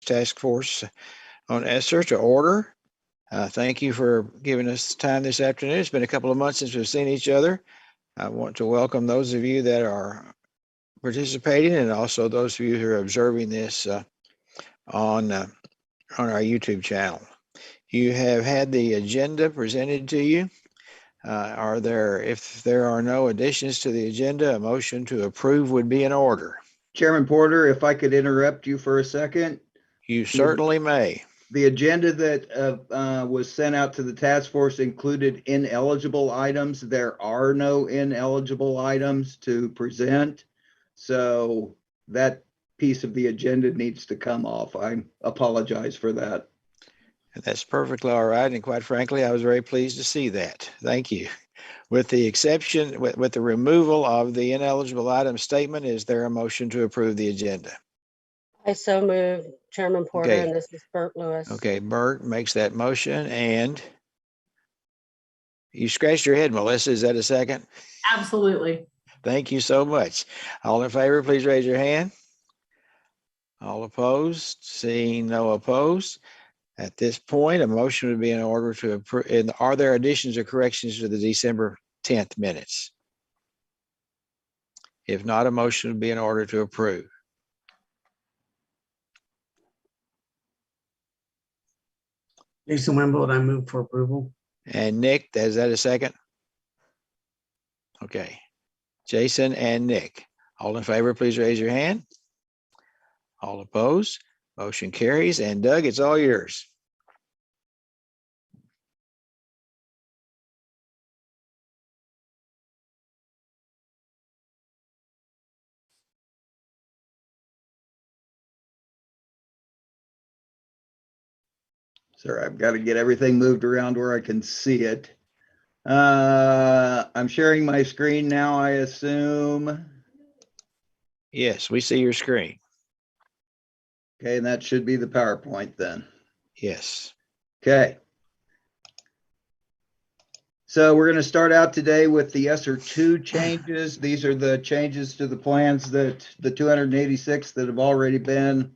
Task Force on ESSER to order. Thank you for giving us time this afternoon. It's been a couple of months since we've seen each other. I want to welcome those of you that are participating and also those of you who are observing this on our YouTube channel. You have had the agenda presented to you. If there are no additions to the agenda, a motion to approve would be in order. Chairman Porter, if I could interrupt you for a second. You certainly may. The agenda that was sent out to the task force included ineligible items. There are no ineligible items to present. So that piece of the agenda needs to come off. I apologize for that. That's perfectly all right. And quite frankly, I was very pleased to see that. Thank you. With the exception, with the removal of the ineligible item statement, is there a motion to approve the agenda? I so move, Chairman Porter, Okay. and this is Bert Lewis. Okay, Bert makes that motion, and you scratched your head, Melissa. Is that a second? Absolutely. Thank you so much. All in favor, please raise your hand. All opposed? Seeing no opposed. At this point, a motion would be in order to approve. And are there additions or corrections to the December 10th minutes? If not, a motion would be in order to approve. Jason Wimble, I move for approval. And Nick, is that a second? Okay. Jason and Nick. All in favor, please raise your hand. All opposed? Motion carries. And Doug, it's all yours. Sir, I've got to get everything moved around where I can see it. I'm sharing my screen now, I assume. Yes, we see your screen. Okay, and that should be the PowerPoint then. Yes. Okay. So we're going to start out today with the Sr2 changes. These are the changes to the plans that the 286 that have already been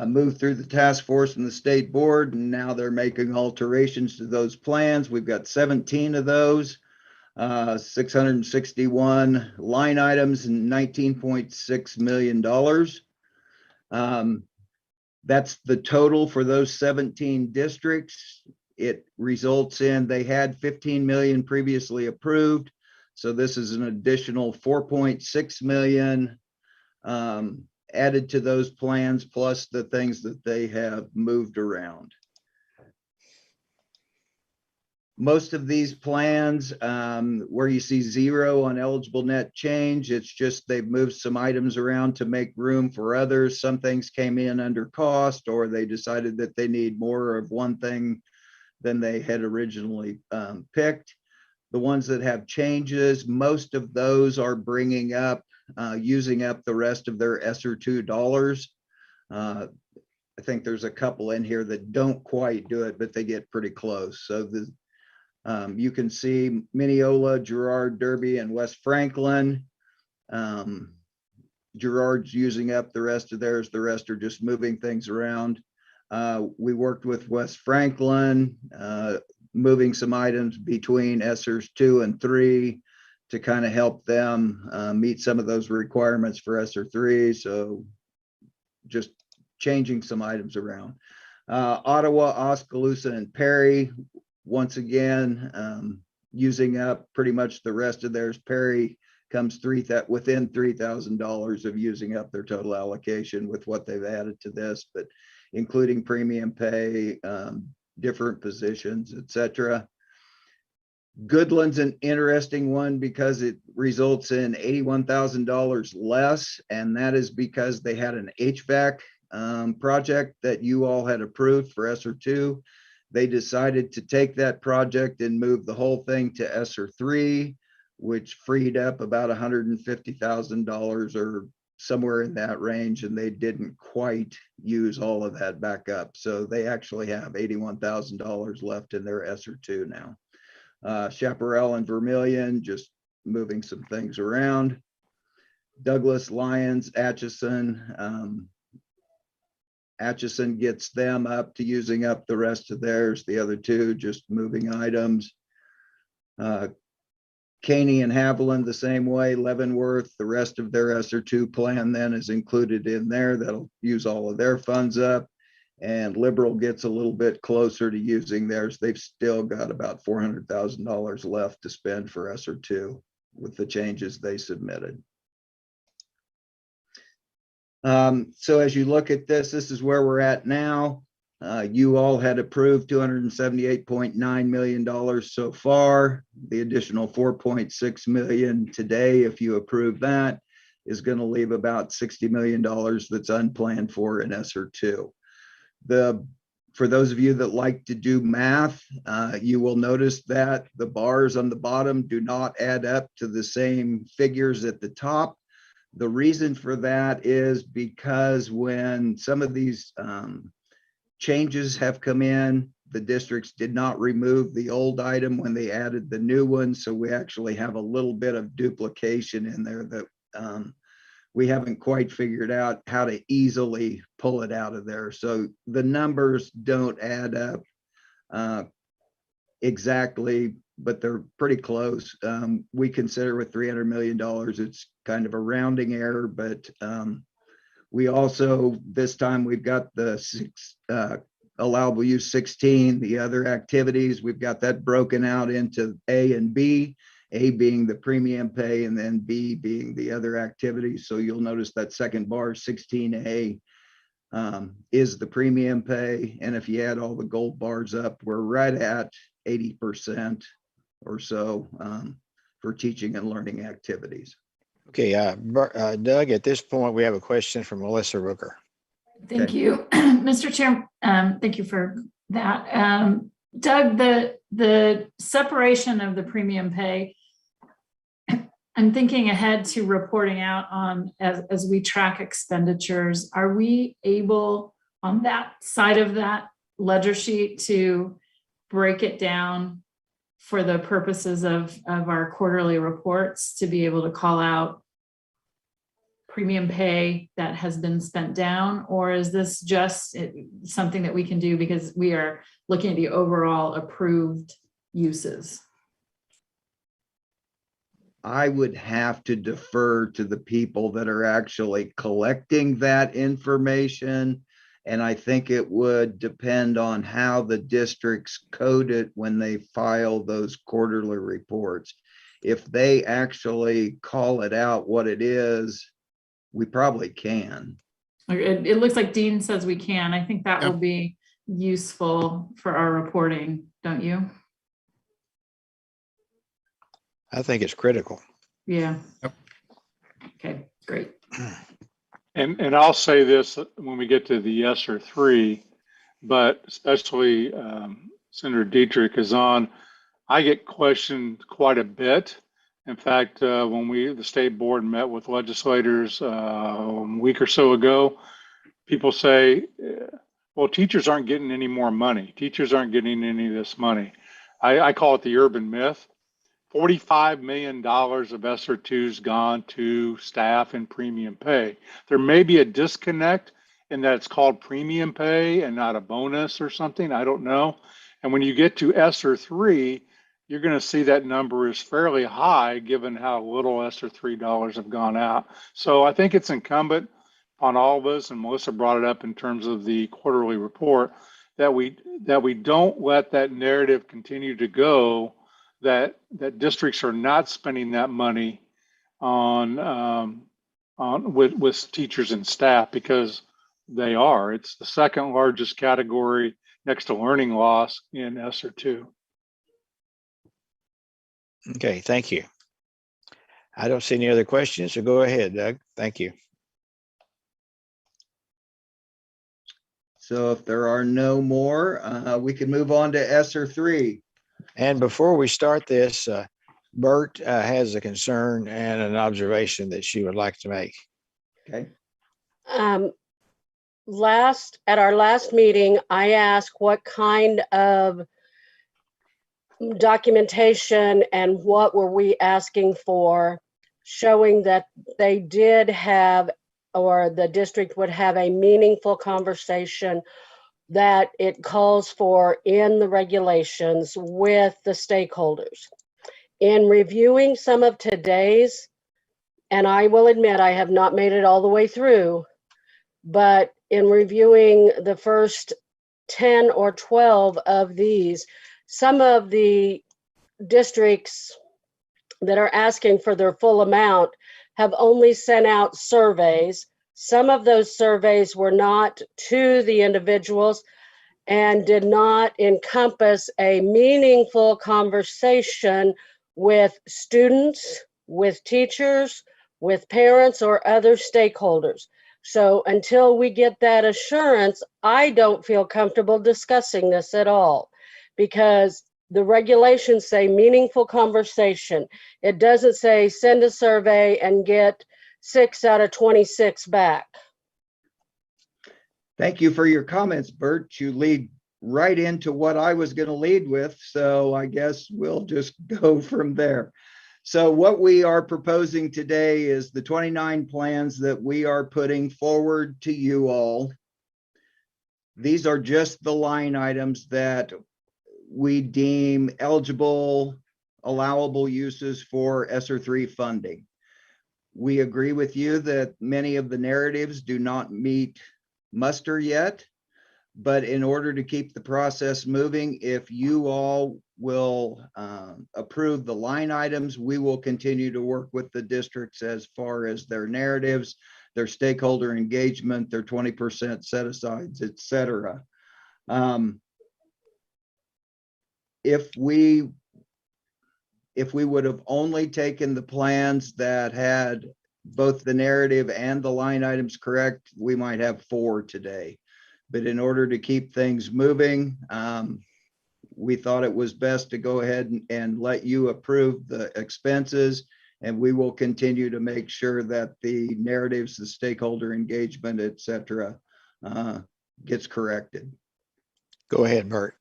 moved through the task force and the state board, and now they're making alterations to those plans. We've got 17 of those, 661 line items and $19.6 million. That's the total for those 17 districts. It results in, they had 15 million previously approved. So this is an additional 4.6 million added to those plans, plus the things that they have moved around. Most of these plans, where you see 0 on eligible net change, it's just they've moved some items around to make room for others. Some things came in under cost, or they decided that they need more of one thing than they had originally picked. The ones that have changes, most of those are bringing up, using up the rest of their Sr2 dollars. I think there's a couple in here that don't quite do it, but they get pretty close. So you can see Mineola, Girard, Derby, and West Franklin. Girard's using up the rest of theirs. The rest are just moving things around. We worked with West Franklin, moving some items between ESSERs 2 and 3 to kind of help them meet some of those requirements for ESSER 3. So just changing some items around. Ottawa, Oskaloosa, and Perry, once again, using up pretty much the rest of theirs. Perry comes within $3,000 of using up their total allocation with what they've added to this, but including premium pay, different positions, etc. Goodland's an interesting one because it results in $81,000 less, and that is because they had an HVAC project that you all had approved for ESSER 2. They decided to take that project and move the whole thing to ESSER 3, which freed up about $150,000 or somewhere in that range, and they didn't quite use all of that back up. So they actually have $81,000 left in their ESSER 2 now. Chaparral and Vermilion, just moving some things around. Douglas, Lyons, Atchison, Atchison gets them up to using up the rest of theirs. The other two just moving items. Caney and Haviland the same way. Leavenworth, the rest of their ESSER2 plan then is included in there. That'll use all of their funds up. And Liberal gets a little bit closer to using theirs. They've still got about $400,000 left to spend for ESSER2 with the changes they submitted. So as you look at this, this is where we're at now. You all had approved $278.9 million so far. The additional $4.6 million today, if you approve that, is going to leave about $60 million that's unplanned for in ESSER2. For those of you that like to do math, you will notice that the bars on the bottom do not add up to the same figures at the top. The reason for that is because when some of these changes have come in, the districts did not remove the old item when they added the new one. So we actually have a little bit of duplication in there that we haven't quite figured out how to easily pull it out of there. So the numbers don't add up exactly, but they're pretty close. We consider with $300 million, it's kind of a rounding error, but we also, this time we've got the allowable use 16, the other activities, we've got that broken out into A and B, A being the premium pay and then B being the other activities. So you'll notice that second bar, 16A, is the premium pay. And if you add all the gold bars up, we're right at 80% or so for teaching and learning activities. Okay, Doug, at this point, we have a question from Melissa Rooker. Thank you, Mr. Chair. Thank you for that. Doug, the separation of the premium pay, I'm thinking ahead to reporting out on as we track expenditures. Are we able on that side of that ledger sheet to break it down for the purposes of our quarterly reports to be able to call out premium pay that has been spent down? Or is this just something that we can do because we are looking at the overall approved uses? I would have to defer to the people that are actually collecting that information. And I think it would depend on how the districts code it when they file those quarterly reports. If they actually call it out what it is, we probably can. It looks like Dean says we can. I think that will be useful for our reporting, don't you? I think it's critical. Yeah. Okay, great. And I'll say this when we get to the ESSER3, but especially Senator Dietrich is on, I get questioned quite a bit. In fact, when the state board met with legislators a week or so ago, people say, well, teachers aren't getting any more money. Teachers aren't getting any of this money. I call it the urban myth. $45 million of ESSER2's gone to staff and premium pay. There may be a disconnect in that it's called premium pay and not a bonus or something. I don't know. And when you get to ESSER3, you're going to see that number is fairly high given how little ESSER3 dollars have gone out. So I think it's incumbent on all of us, and Melissa brought it up in terms of the quarterly report, that we don't let that narrative continue to go that districts are not spending that money on with teachers and staff, because they are. It's the second largest category next to learning loss in ESSER2. Okay, thank you. I don't see any other questions, so go ahead, Doug. Thank you. So if there are no more, we can move on to ESSER3. And before we start this, Bert has a concern and an observation that she would like to make. Okay. At our last meeting, I asked what kind of documentation and what were we asking for, showing that they did have or the district would have a meaningful conversation that it calls for in the regulations with the stakeholders. In reviewing some of today's, and I will admit I have not made it all the way through, but in reviewing the first 10 or 12 of these, some of the districts that are asking for their full amount have only sent out surveys. Some of those surveys were not to the individuals and did not encompass a meaningful conversation with students, with teachers, with parents, or other stakeholders. So until we get that assurance, I don't feel comfortable discussing this at all, because the regulations say meaningful conversation. It doesn't say send a survey and get 6 out of 26 back. Thank you for your comments, Bert. You lead right into what I was going to lead with, so I guess we'll just go from there. So what we are proposing today is the 29 plans that we are putting forward to you all. These are just the line items that we deem eligible, allowable uses for ESSER 3 funding. We agree with you that many of the narratives do not meet muster yet, but in order to keep the process moving, if you all will approve the line items, we will continue to work with the districts as far as their narratives, their stakeholder engagement, their 20% set-asides, et cetera. If we would have only taken the plans that had both the narrative and the line items correct, we might have 4 today. But in order to keep things moving, we thought it was best to go ahead and let you approve the expenses, and we will continue to make sure that the narratives, the stakeholder engagement, et cetera, gets corrected. Go ahead, Bert.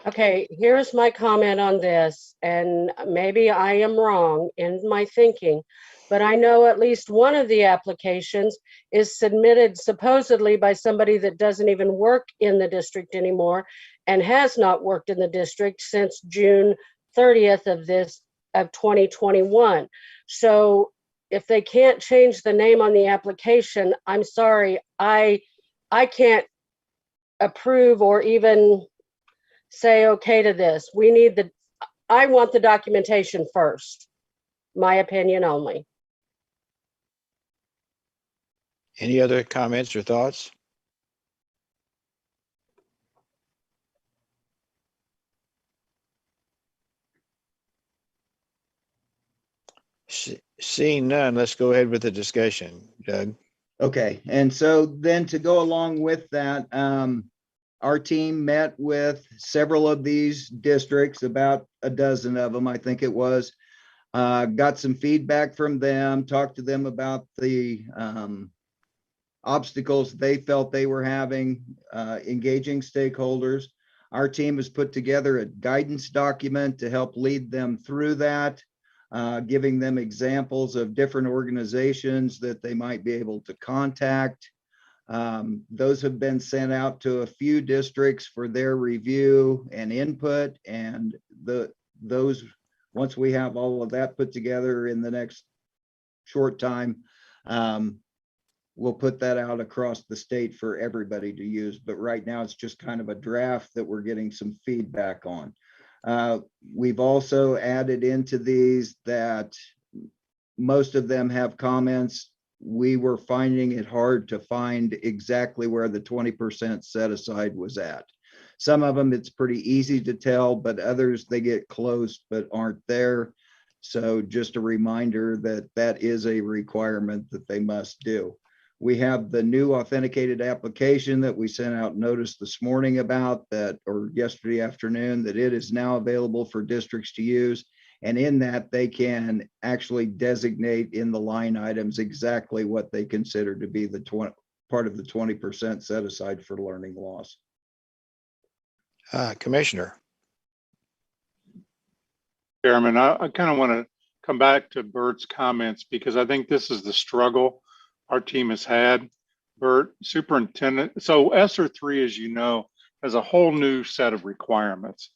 Okay, here's my comment on this, and maybe I am wrong in my thinking, but I know at least one of the applications is submitted supposedly by somebody that doesn't even work in the district anymore and has not worked in the district since June 30th of 2021. So if they can't change the name on the application, I'm sorry, I can't approve or even say okay to this. I want the documentation first, my opinion only. Any other comments or thoughts? Seeing none, let's go ahead with the discussion. Doug? Okay, and so then to go along with that, our team met with several of these districts, about a dozen of them, I think it was, got some feedback from them, talked to them about the obstacles they felt they were having, engaging stakeholders. Our team has put together a guidance document to help lead them through that, giving them examples of different organizations that they might be able to contact. Those have been sent out to a few districts for their review and input, and those, once we have all of that put together in the next short time, we'll put that out across the state for everybody to use. But right now it's just kind of a draft that we're getting some feedback on. We've also added into these that most of them have comments. We were finding it hard to find exactly where the 20% set aside was at. Some of them it's pretty easy to tell, but others they get close but aren't there. So just a reminder that that is a requirement that they must do. We have the new authenticated application that we sent out notice this morning about that, or yesterday afternoon, that it is now available for districts to use. And in that, they can actually designate in the line items exactly what they consider to be the part of the 20% set aside for learning loss. Commissioner. Chairman, I kind of want to come back to Bert's comments, because I think this is the struggle our team has had. Bert, superintendent. So ESSER 3, as you know, has a whole new set of requirements.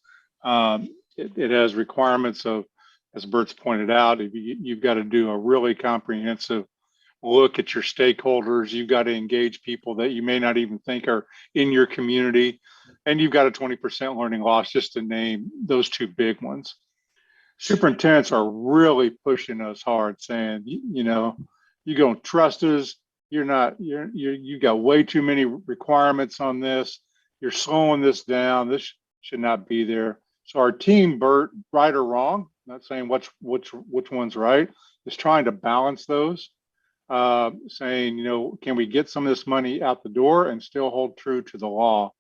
It has requirements of, as Bert's pointed out, you've got to do a really comprehensive look at your stakeholders. You've got to engage people that you may not even think are in your community. And you've got a 20% learning loss, just to name those two big ones. Superintendents are really pushing us hard, saying, you know, you don't trust us. You got way too many requirements on this. You're slowing this down. This should not be there. So our team, Bert, right or wrong, not saying which one's right, is trying to balance those, saying, you know, can we get some of this money out the door and still hold true to the law?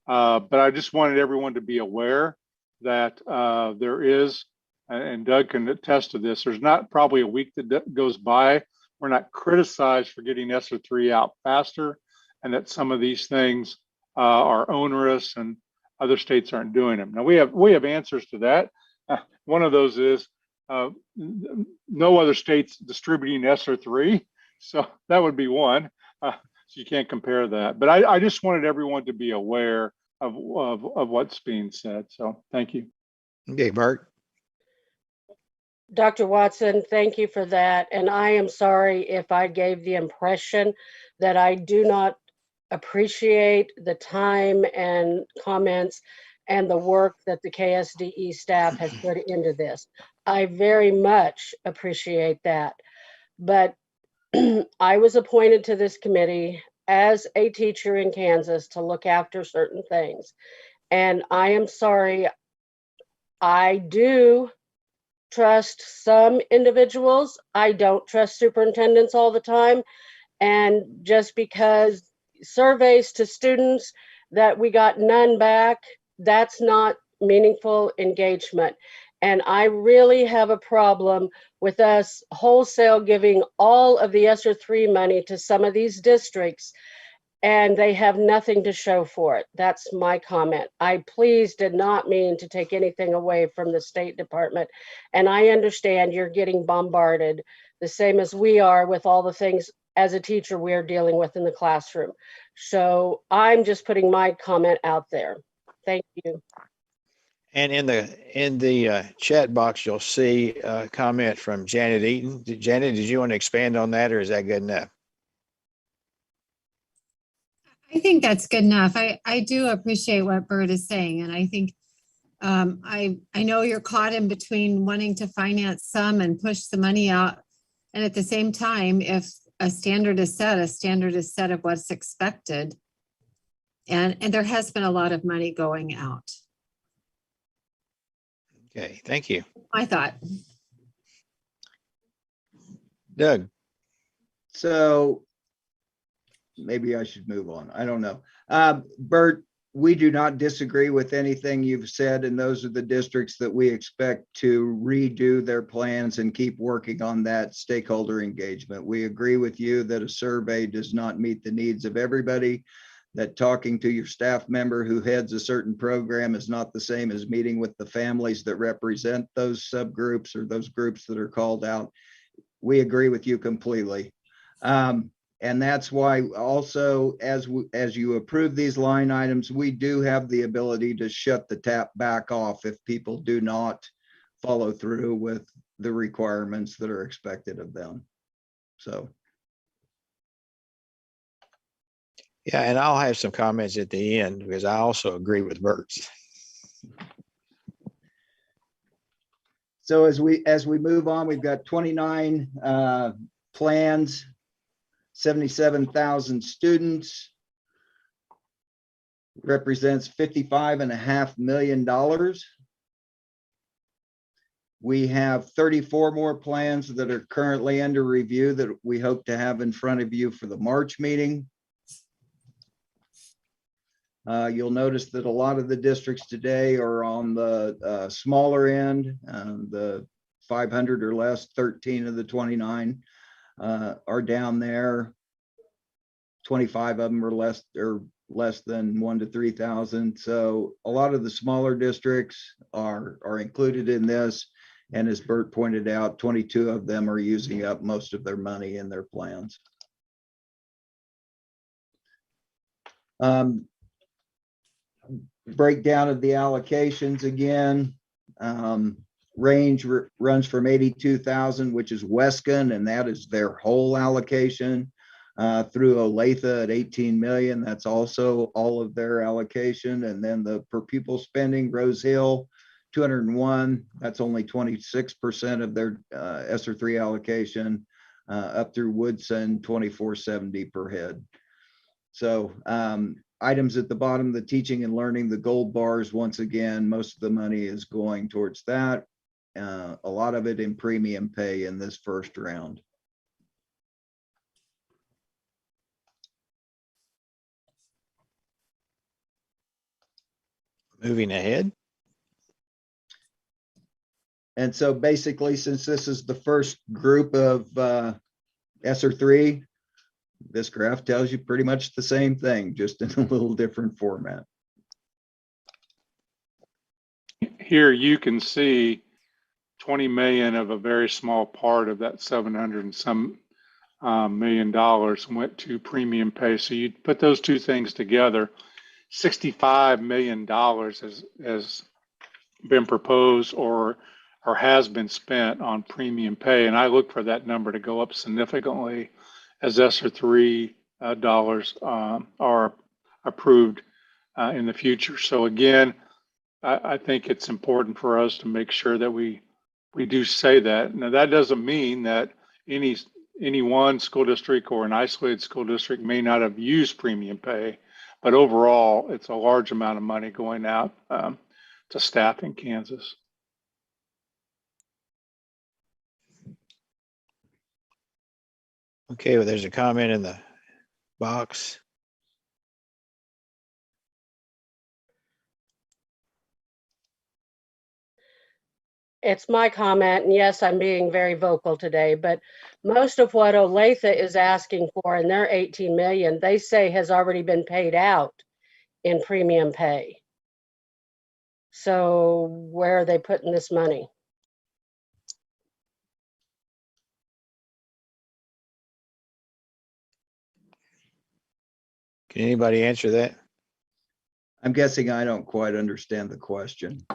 But I just wanted everyone to be aware that there is, and Doug can attest to this, there's not probably a week that goes by we're not criticized for getting ESSER 3 out faster, and that some of these things are onerous and other states aren't doing them. Now we have answers to that. One of those is no other states distributing ESSER 3, so that would be one. So you can't compare that. But I just wanted everyone to be aware of what's being said. So thank you. Okay, Bert. Dr. Watson, thank you for that. And I am sorry if I gave the impression that I do not appreciate the time and comments and the work that the KSDE staff has put into this. I very much appreciate that. But I was appointed to this committee as a teacher in Kansas to look after certain things. And I am sorry, I do trust some individuals. I don't trust superintendents all the time. And just because surveys to students that we got none back, that's not meaningful engagement. And I really have a problem with us wholesale giving all of the ESSER 3 money to some of these districts, and they have nothing to show for it. That's my comment. I please did not mean to take anything away from the State Department. And I understand you're getting bombarded the same as we are with all the things as a teacher we're dealing with in the classroom. So I'm just putting my comment out there. Thank you. And in the chat box, you'll see a comment from Janet Eaton. Janet, did you want to expand on that, or is that good enough? I think that's good enough. I do appreciate what Bert is saying. And I think I know you're caught in between wanting to finance some and push the money out. And at the same time, if a standard is set of what's expected. And there has been a lot of money going out. Okay, thank you. I thought. Doug. So maybe I should move on. I don't know. Bert, we do not disagree with anything you've said, and those are the districts that we expect to redo their plans and keep working on that stakeholder engagement. We agree with you that a survey does not meet the needs of everybody, that talking to your staff member who heads a certain program is not the same as meeting with the families that represent those subgroups or those groups that are called out. We agree with you completely. And that's why also, as you approve these line items, we do have the ability to shut the tap back off if people do not follow through with the requirements that are expected of them. So. Yeah, and I'll have some comments at the end because I also agree with Bert's. So as we move on, we've got 29 plans, 77,000 students, represents $55.5 million. We have 34 more plans that are currently under review that we hope to have in front of you for the March meeting. You'll notice that a lot of the districts today are on the smaller end, the 500 or less. 13 of the 29 are down there. 25 of them are less than 1 to 3,000. So a lot of the smaller districts are included in this. And as Bert pointed out, 22 of them are using up most of their money in their plans. Breakdown of the allocations again. Range runs from 82,000, which is Wescan, and that is their whole allocation, through Olathe at 18 million. That's also all of their allocation. And then the per pupil spending, Rose Hill, 201. That's only 26% of their ESSER 3 allocation, up through Woodson, 2470 per head. So items at the bottom, the teaching and learning, the gold bars, once again, most of the money is going towards that. A lot of it in premium pay in this first round. Moving ahead. And so basically, since this is the first group of ESSER 3, this graph tells you pretty much the same thing, just in a little different format. Here you can see 20 million of a very small part of that 700 and some million dollars went to premium pay. So you put those two things together, $65 million has been proposed or has been spent on premium pay. And I look for that number to go up significantly as ESSER 3 dollars are approved in the future. So again, I think it's important for us to make sure that we do say that. Now, that doesn't mean that any one school district or an isolated school district may not have used premium pay, but overall, it's a large amount of money going out to staff in Kansas. Okay, well, there's a comment in the box. It's my comment, and yes, I'm being very vocal today, but most of what Olathe is asking for in their 18 million, they say has already been paid out in premium pay. So where are they putting this money? Can anybody answer that? I'm guessing I don't quite understand the question.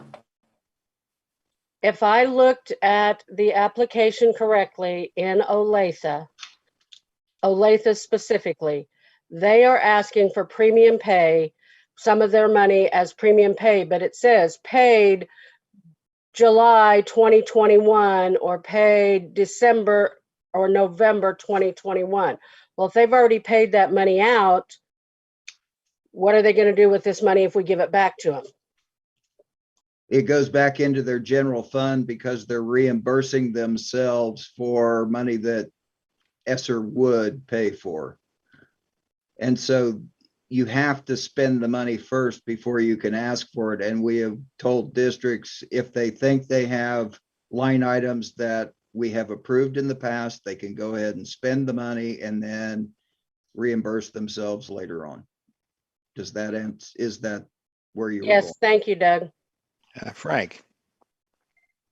If I looked at the application correctly in Olathe specifically, they are asking for premium pay, some of their money as premium pay, but it says paid July 2021 or paid December or November 2021. Well, if they've already paid that money out, what are they going to do with this money if we give it back to them? It goes back into their general fund because they're reimbursing themselves for money that ESSER would pay for. And so you have to spend the money first before you can ask for it. And we have told districts if they think they have line items that we have approved in the past, they can go ahead and spend the money and then reimburse themselves later on. Does that end? Is that where you're Yes, going? thank you, Doug. Frank.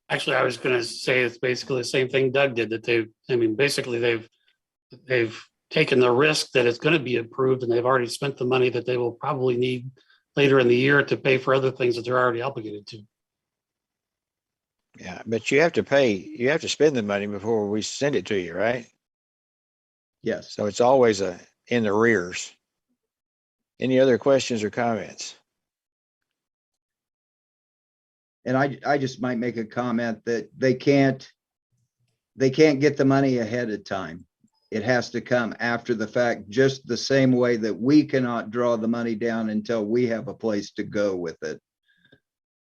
Actually, I was going to say it's basically the same thing Doug did, that basically they've taken the risk that it's going to be approved, and they've already spent the money that they will probably need later in the year to pay for other things that they're already obligated to. Yeah, but you have to spend the money before we send it to you, right? Yes. So it's always in the rears. Any other questions or comments? And I just might make a comment that they can't get the money ahead of time. It has to come after the fact, just the same way that we cannot draw the money down until we have a place to go with it.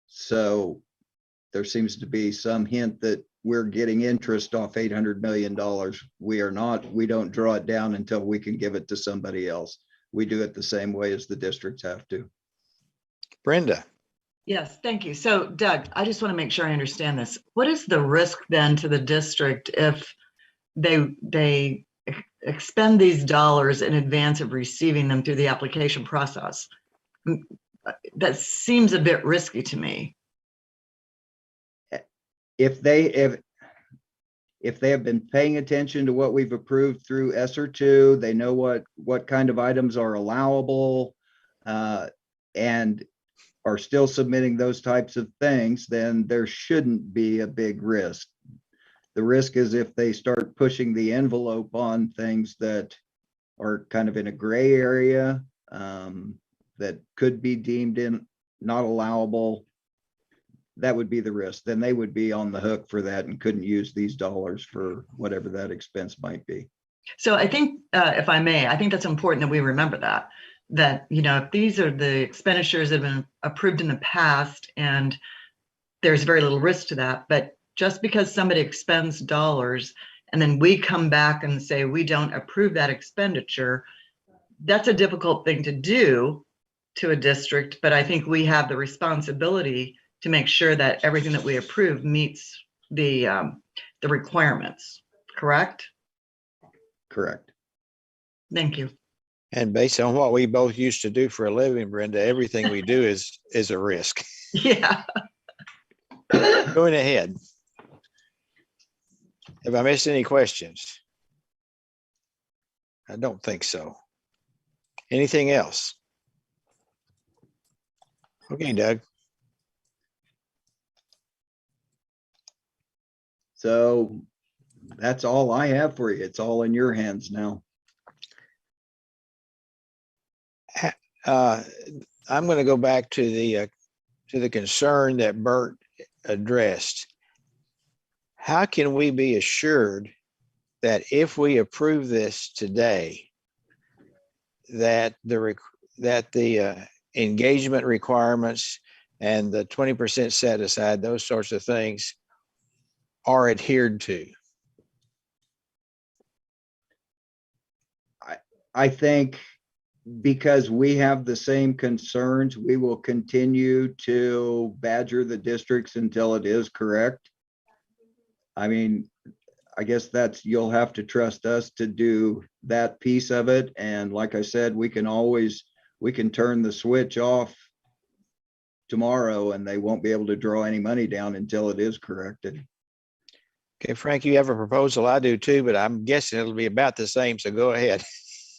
So there seems to be some hint that we're getting interest off $800 million. We are not. We don't draw it down until we can give it to somebody else. We do it the same way as the districts have to. Brenda. Yes, thank you. So Doug, I just want to make sure I understand this. What is the risk then to the district if they expend these dollars in advance of receiving them through the application process? That seems a bit risky to me. If they have been paying attention to what we've approved through ESSER 2, they know what kind of items are allowable. and are still submitting those types of things, then there shouldn't be a big risk. The risk is if they start pushing the envelope on things that are kind of in a gray area, that could be deemed not allowable. That would be the risk. Then they would be on the hook for that and couldn't use these dollars for whatever that expense might be. So I think, if I may, I think that's important that we remember that, you know, if these are the expenditures that have been approved in the past and there's very little risk to that, but just because somebody expends dollars and then we come back and say we don't approve that expenditure, that's a difficult thing to do to a district, but I think we have the responsibility to make sure that everything that we approve meets the requirements, correct? Correct. Thank you. And based on what we both used to do for a living, Brenda, everything we do is a risk. Yeah. Going ahead. Have I missed any questions? I don't think so. Anything else? Okay, Doug. So that's all I have for you. It's all in your hands now. I'm going to go back to the concern that Bert addressed. How can we be assured that if we approve this today, that the engagement requirements and the 20% set aside, those sorts of things, are adhered to? I think because we have the same concerns, we will continue to badger the districts until it is correct. I mean, I guess you'll have to trust us to do that piece of it. And like I said, we can turn the switch off tomorrow and they won't be able to draw any money down until it is corrected. Okay, Frank, you have a proposal? I do too, but I'm guessing it'll be about the same, so go ahead.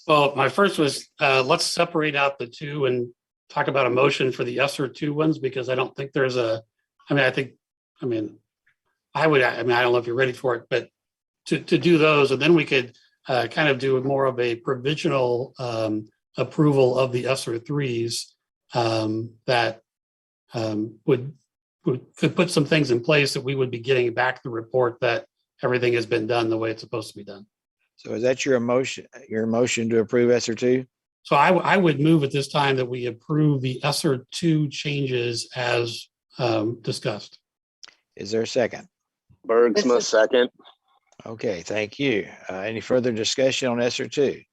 Well, my first was, let's separate out the two and talk about a motion for the Sr2 ones, because I don't think there's I don't know if you're ready for it, but to do those, and then we could kind of do more of a provisional approval of the Sr3s that could put some things in place that we would be getting back the report that everything has been done the way it's supposed to be done. So is that your motion to approve Sr2? So I would move at this time that we approve the Sr2 changes as discussed. Is there a second? Bergsma, second. Okay, thank you. Any further discussion on Sr2?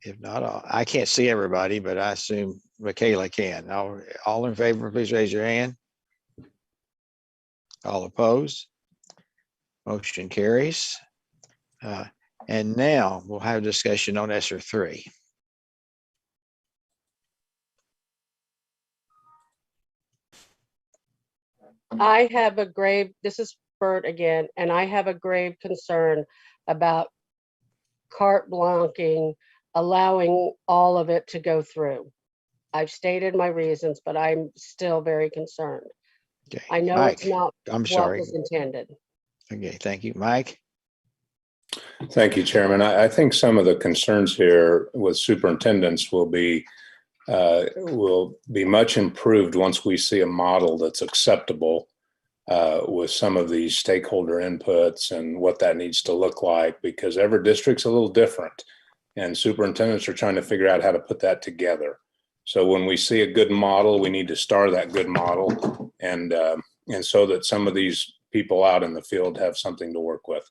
If not, I can't see everybody, but I assume Michaela can. All in favor, please raise your hand. All opposed? Motion carries. And now we'll have a discussion on Sr3. I have a grave, this is Bert again, and I have a grave concern about carte blanching, allowing all of it to go through. I've stated my reasons, but I'm still very concerned. Okay, I know Mike, it's not I'm what sorry. was intended. Okay, thank you. Mike? Thank you, Chairman. I think some of the concerns here with superintendents will be much improved once we see a model that's acceptable with some of these stakeholder inputs and what that needs to look like, because every district's a little different and superintendents are trying to figure out how to put that together. So when we see a good model, we need to star that good model and so that some of these people out in the field have something to work with.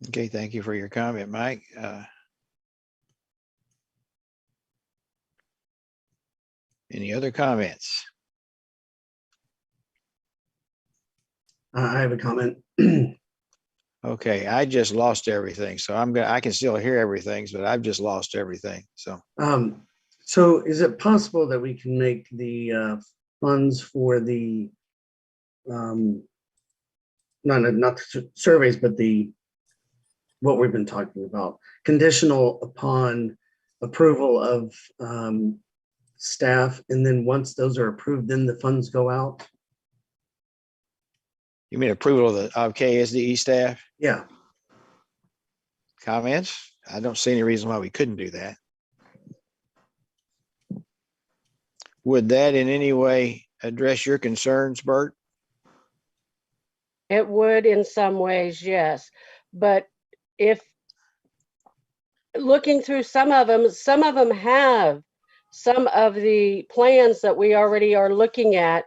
Okay, thank you for your comment, Mike. Any other comments? I have a comment. Okay, I just lost everything, so I can still hear everything, but I've just lost everything. So So is it possible that we can make the funds for the not the surveys, but the what we've been talking about, conditional upon approval of staff, and then once those are approved, then the funds go out? You mean approval of KSDE staff? Yeah. Comments? I don't see any reason why we couldn't do that. Would that in any way address your concerns, Bert? It would in some ways, yes. But if looking through some of them have some of the plans that we already are looking at,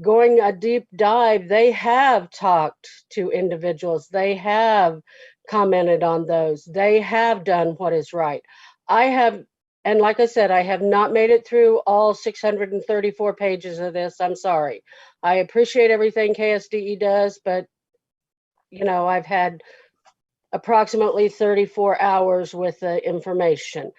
going a deep dive, they have talked to individuals. They have commented on those. They have done what is right. I have, and like I said, I have not made it through all 634 pages of this. I'm sorry. I appreciate everything KSDE does, but you know, I've had approximately 34 hours with the information.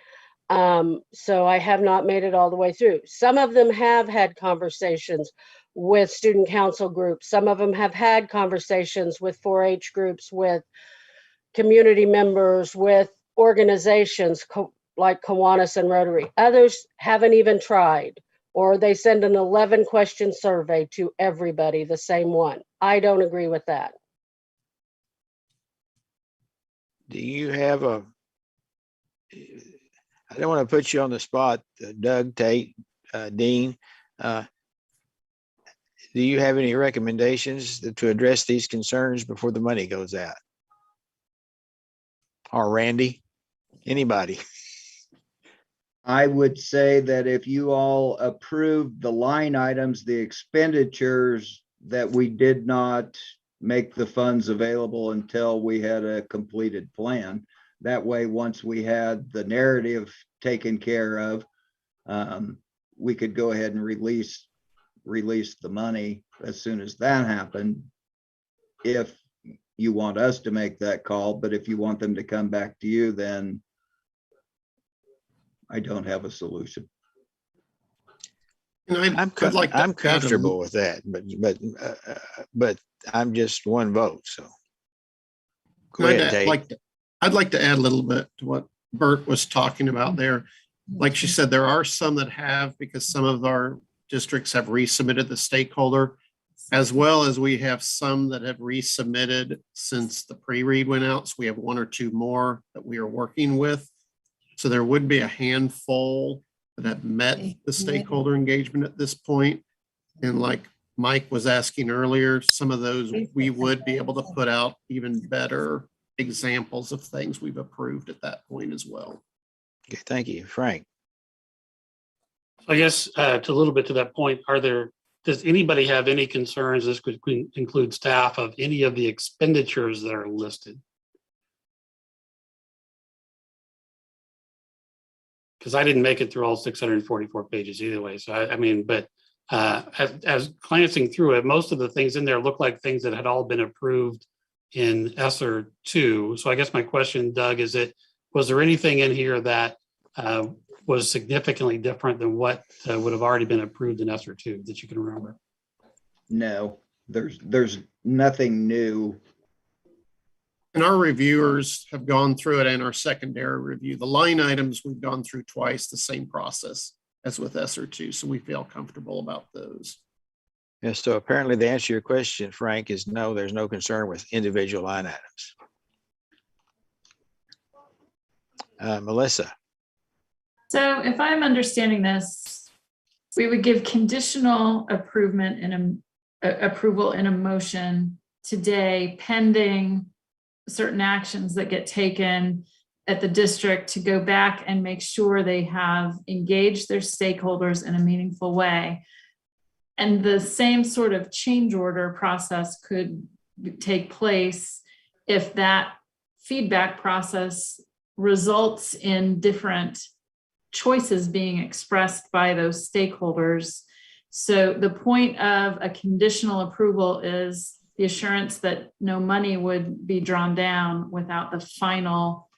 So I have not made it all the way through. Some of them have had conversations with student council groups. Some of them have had conversations with 4-H groups, with community members, with organizations like Kiwanis and Rotary. Others haven't even tried, or they send an 11-question survey to everybody, the same one. I don't agree with that. Do you have a, I don't want to put you on the spot, Doug, Tate, Dean. Do you have any recommendations to address these concerns before the money goes out? Or Randy, anybody? I would say that if you all approved the line items, the expenditures, that we did not make the funds available until we had a completed plan. That way, once we had the narrative taken care of, we could go ahead and release the money as soon as that happened, if you want us to make that call. But if you want them to come back to you, then I don't have a solution. I'm comfortable with that, but I'm just one vote. So go ahead, Tate. I'd like to add a little bit to what Bert was talking about there. Like she said, there are some that have, because some of our districts have resubmitted the stakeholder, as well as we have some that have resubmitted since the pre-read went out. So we have 1 or 2 more that we are working with. So there would be a handful that have met the stakeholder engagement at this point. And like Mike was asking earlier, some of those we would be able to put out even better examples of things we've approved at that point as well. Okay, thank you, Frank. I guess to a little bit to that point, does anybody have any concerns? This could include staff, of any of the expenditures that are listed. Because I didn't make it through all 644 pages either way. So I mean, but as glancing through it, most of the things in there look like things that had all been approved in ESSER 2. So I guess my question, Doug, was there anything in here that was significantly different than what would have already been approved in ESSER 2 that you can remember? No, there's nothing new. And our reviewers have gone through it in our secondary review. The line items we've gone through twice, the same process as with ESSER 2. So we feel comfortable about those. Yeah, so apparently the answer to your question, Frank, is no, there's no concern with individual line items. Melissa. So if I'm understanding this, we would give conditional approval in a motion today pending certain actions that get taken at the district to go back and make sure they have engaged their stakeholders in a meaningful way. And the same sort of change order process could take place if that feedback process results in different choices being expressed by those stakeholders. So the point of a conditional approval is the assurance that no money would be drawn down without the final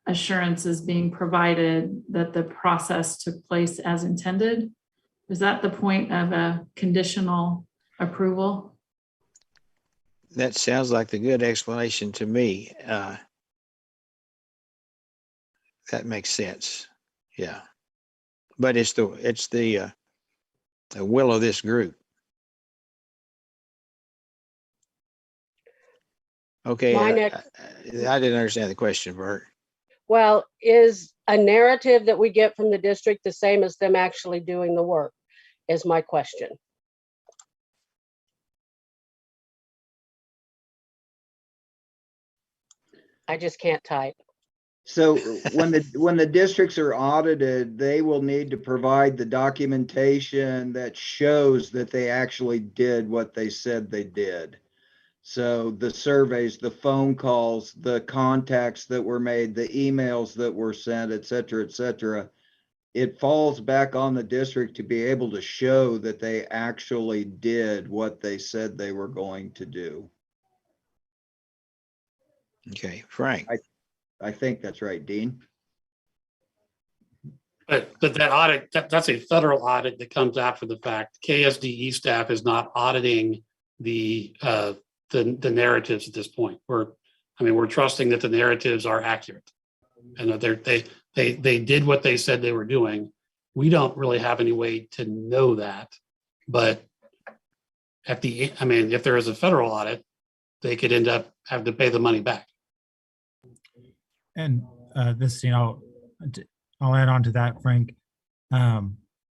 assurances being provided that the process took place as intended. Is that the point of a conditional approval? That sounds like the good explanation to me. that makes sense. Yeah. But it's the will of this group. Okay. My I next- didn't understand the question, Bert. Well, is a narrative that we get from the district the same as them actually doing the work, is my question. I just can't type. So when the districts are audited, they will need to provide the documentation that shows that they actually did what they said they did. So the surveys, the phone calls, the contacts that were made, the emails that were sent, et cetera, it falls back on the district to be able to show that they actually did what they said they were going to do. Okay, Frank. I think that's right, Dean. But that audit, that's a federal audit that comes after the fact. KSDE staff is not auditing the narratives at this point. We're trusting that the narratives are accurate and that they did what they said they were doing. We don't really have any way to know that, but if there is a federal audit, they could end up having to pay the money back. And this, I'll add on to that, Frank.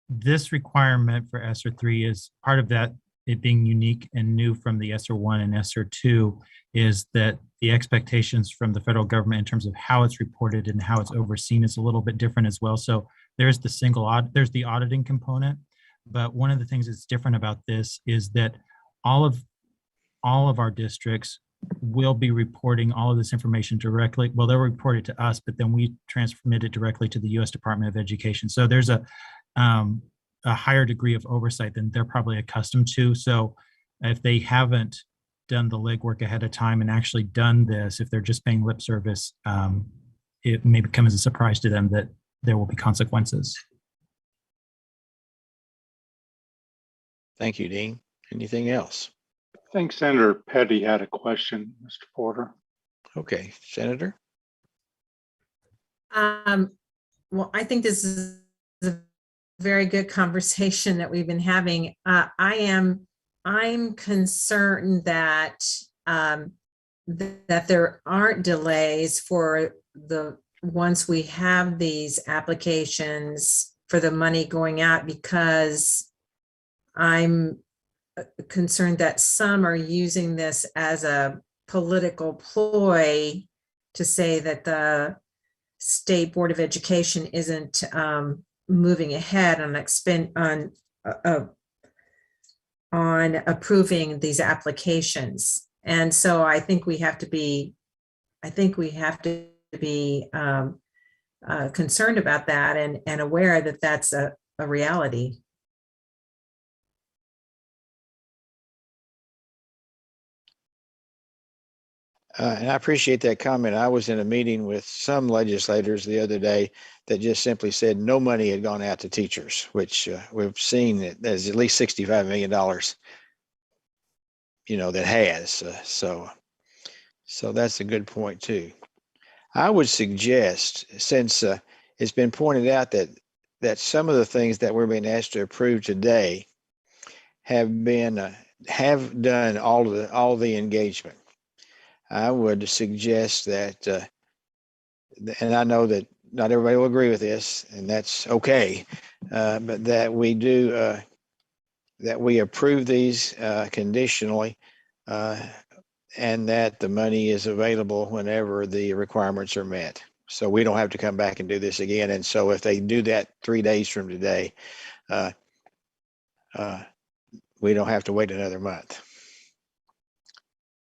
This requirement for ESSER 3 is part of that, it being unique and new from the ESSER 1 and ESSER 2, is that the expectations from the federal government in terms of how it's reported and how it's overseen is a little bit different as well. So there's there's the auditing component, but one of the things that's different about this is that all of our districts will be reporting all of this information directly. Well, they'll report it to us, but then we transmit it directly to the U.S. Department of Education. So there's a higher degree of oversight than they're probably accustomed to. So if they haven't done the legwork ahead of time and actually done this, if they're just paying lip service, it may become as a surprise to them that there will be consequences. Thank you, Dean. Anything else? I think Senator Petty had a question, Mr. Porter. Okay, Senator. Well, I think this is a very good conversation that we've been having. I'm concerned that that there aren't delays for once we have these applications for the money going out, because I'm concerned that some are using this as a political ploy to say that the State Board of Education isn't moving ahead on approving these applications. And so I think we have to be concerned about that and aware that that's a reality. And I appreciate that comment. I was in a meeting with some legislators the other day that just simply said no money had gone out to teachers, which we've seen that there's at least $65 million, that has. So that's a good point too. I would suggest, since it's been pointed out that some of the things that we're being asked to approve today have done all the engagement. I would suggest that, and I know that not everybody will agree with this, and that's okay, but that we do, that we approve these conditionally, and that the money is available whenever the requirements are met. So we don't have to come back and do this again. And so if they do that 3 days from today, we don't have to wait another month.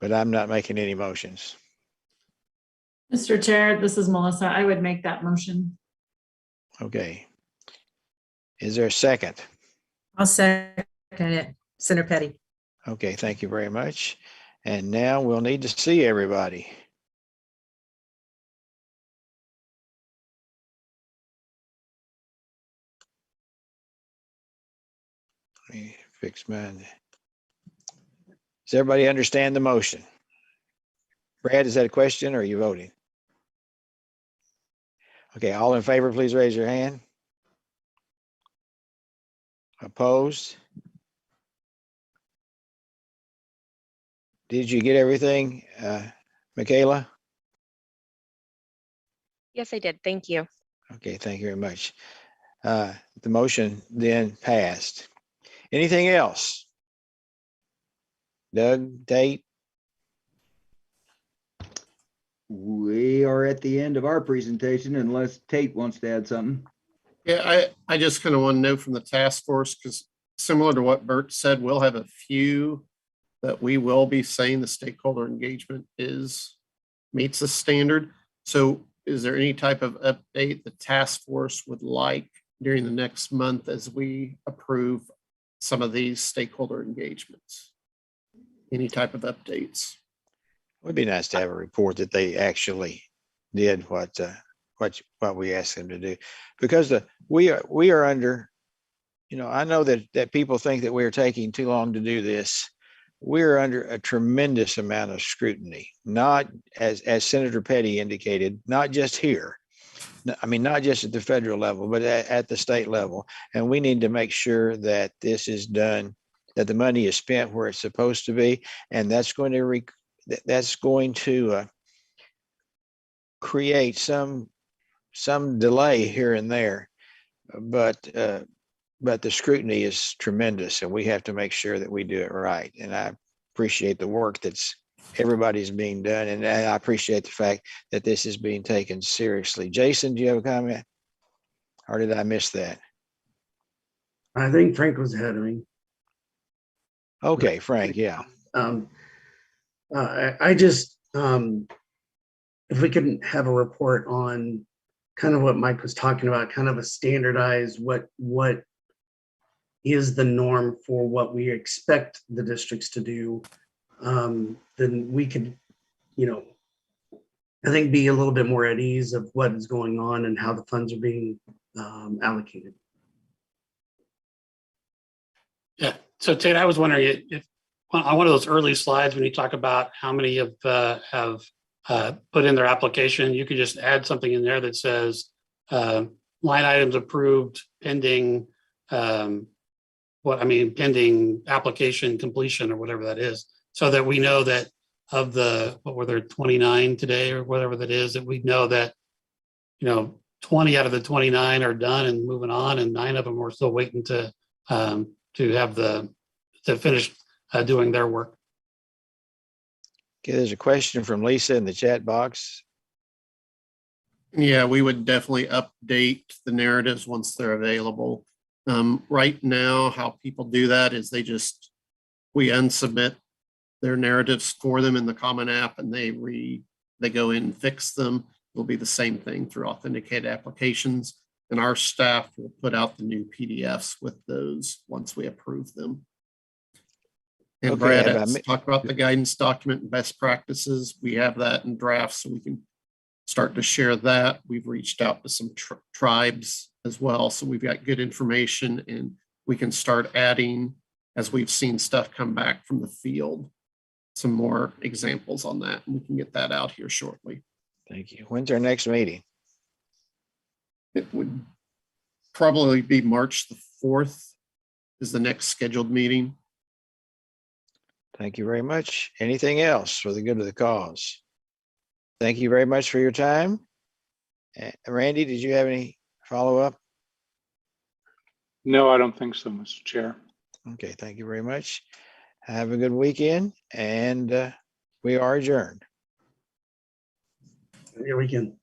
But I'm not making any motions. Mr. Chair, this is Melissa. I would make that motion. Okay. Is there a second? I'll second it, Senator Petty. Okay, thank you very much. And now we'll need to see everybody. Let me fix mine. Does everybody understand the motion? Brad, is that a question or are you voting? Okay, all in favor, please raise your hand. Opposed? Did you get everything, Michaela? Yes, I did. Thank you. Okay, thank you very much. The motion then passed. Anything else? Doug, Tate? We are at the end of our presentation unless Tate wants to add something. Yeah, I just kind of want to know from the task force, because similar to what Bert said, we'll have a few that we will be saying the stakeholder engagement meets the standard. So is there any type of update the task force would like during the next month as we approve some of these stakeholder engagements? Any type of updates? It would be nice to have a report that they actually did what we asked them to do, because we are under, I know that people think that we are taking too long to do this. We're under a tremendous amount of scrutiny, not as Senator Petty indicated, not just here. I mean, not just at the federal level, but at the state level. And we need to make sure that this is done, that the money is spent where it's supposed to be. And that's going to create some delay here and there. But the scrutiny is tremendous, and we have to make sure that we do it right. And I appreciate the work that's everybody's being done. And I appreciate the fact that this is being taken seriously. Jason, do you have a comment? Or did I miss that? I think Frank was ahead of me. Okay, Frank, yeah. I just, if we could have a report on kind of what Mike was talking about, kind of a standardized, what is the norm for what we expect the districts to do, then we could, I think be a little bit more at ease of what is going on and how the funds are being allocated. Yeah. So Tate, I was wondering if on one of those early slides, when you talk about how many have put in their application, you could just add something in there that says line items approved pending pending application completion or whatever that is, so that we know that of the, what were there, 29 today or whatever that is, that we know that 20 out of the 29 are done and moving on, and 9 of them are still waiting to finish doing their work. Okay, there's a question from Lisa in the chat box. Yeah, we would definitely update the narratives once they're available. Right now, how people do that is we unsubmit their narratives for them in the Common App, and they go in and fix them. It'll be the same thing through authenticated applications, and our staff will put out the new PDFs with those once we approve them. And Okay, Brad, talk about the guidance document and best practices. We have that in draft, so we can start to share that. We've reached out to some tribes as well, so we've got good information, and we can start adding, as we've seen stuff come back from the field, some more examples on that, and we can get that out here shortly. Thank you. When's our next meeting? It would probably be March the 4th is the next scheduled meeting. Thank you very much. Anything else for the good of the cause? Thank you very much for your time. Randy, did you have any follow-up? No, I don't think so, Mr. Chair. Okay, thank you very much. Have a good weekend, and we are adjourned. Good weekend.